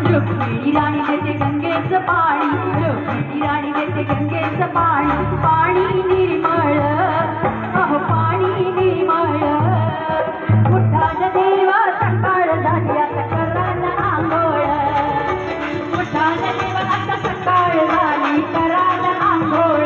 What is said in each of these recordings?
रुक्मिणी राणी देते गंगेचं पाणी, रुक्मिणी राणी देते गंगेचं पाणी, पाणी निर्मळ, अहो पाणी निर्मळ. उठान देवा सकाळ झाली आता करा ना आंघोळ, उठान देवा आता सकाळ झाली करा ना आंघोळ.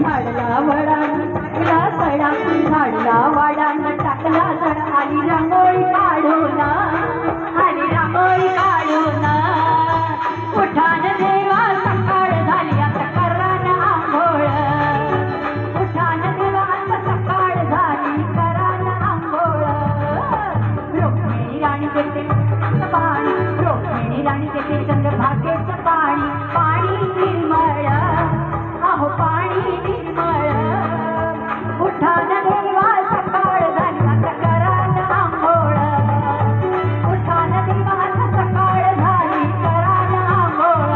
झाडला वडानं टाकला सडा, झाडला वाडानं टाकला सडा, आली रांगोळी काढून, आली रांगोळी काढून. उठान देवा सकाळ झाली आता करा ना आंघोळ, उठान देवा आता सकाळ झाली करा ना आंघोळ. रुक्मिणी राणी देते पाणी, रुक्मिणी राणी देते चंद्रभागेचं पाणी, पाणी निर्मळ, अहो पाणी निर्मळ. उठान देवा सकाळ झाली आता करा ना आंघोळ, उठान देवा आता सकाळ झाली करा ना आंघोळ.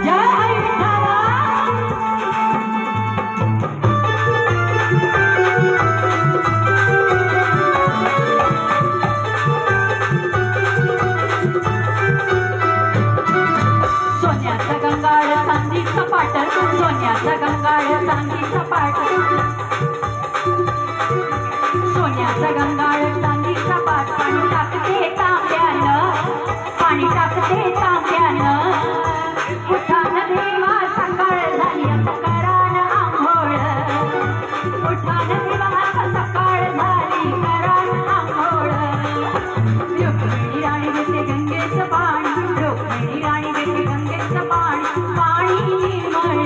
जय हरी विठ्ठला. सोन्याचा गंगाळ चांदीचा पाट, सोन्याचा गंगाळ चांदीचा पाट, सोन्याचा गंगाळ चांदीचा पाट. पाणी टाकते तांब्यानं, पाणी टाकते तांब्यानं. उठान देवा सकाळ झाली आता करा ना आंघोळ, उठान देवा आता सकाळ झाली करा ना आंघोळ. रुक्मिणी राणी देते गंगेचं पाणी, रुक्मिणी राणी देते गंगेचं पाणी, पाणी निर्मळ,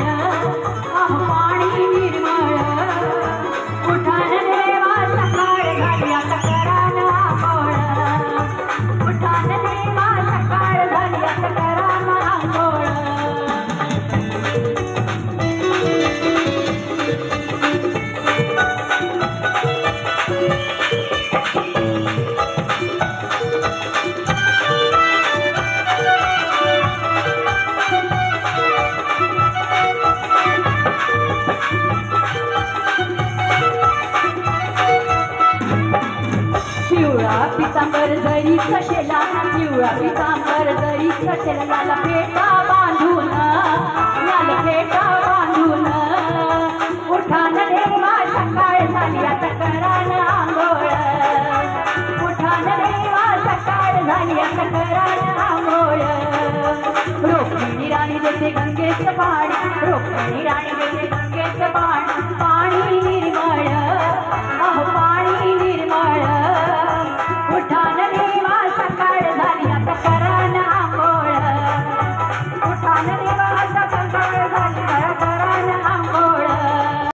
अहो पाणी निर्मळ. उठान देवा सकाळ झाली आता करा ना आंघोळ, उठान देवा सकाळ झाली आता करा ना आंघोळ. पिवळा पितांबर जरीचा शेला, पिवळा पितांबर जरीचा शेला, याला फेटा बांधून, याला फेटा बांधून. उठान देवा सकाळ झाली आता करा ना आंघोळ, उठान देवा सकाळ झाली आता करा ना आंघोळ. रुक्मिणी राणी देते गंगेचं पाणी, रुक्मिणी राणी देते गंगेचं पाणी, पाणी निर्मळ, अहो पाणी निर्मळ.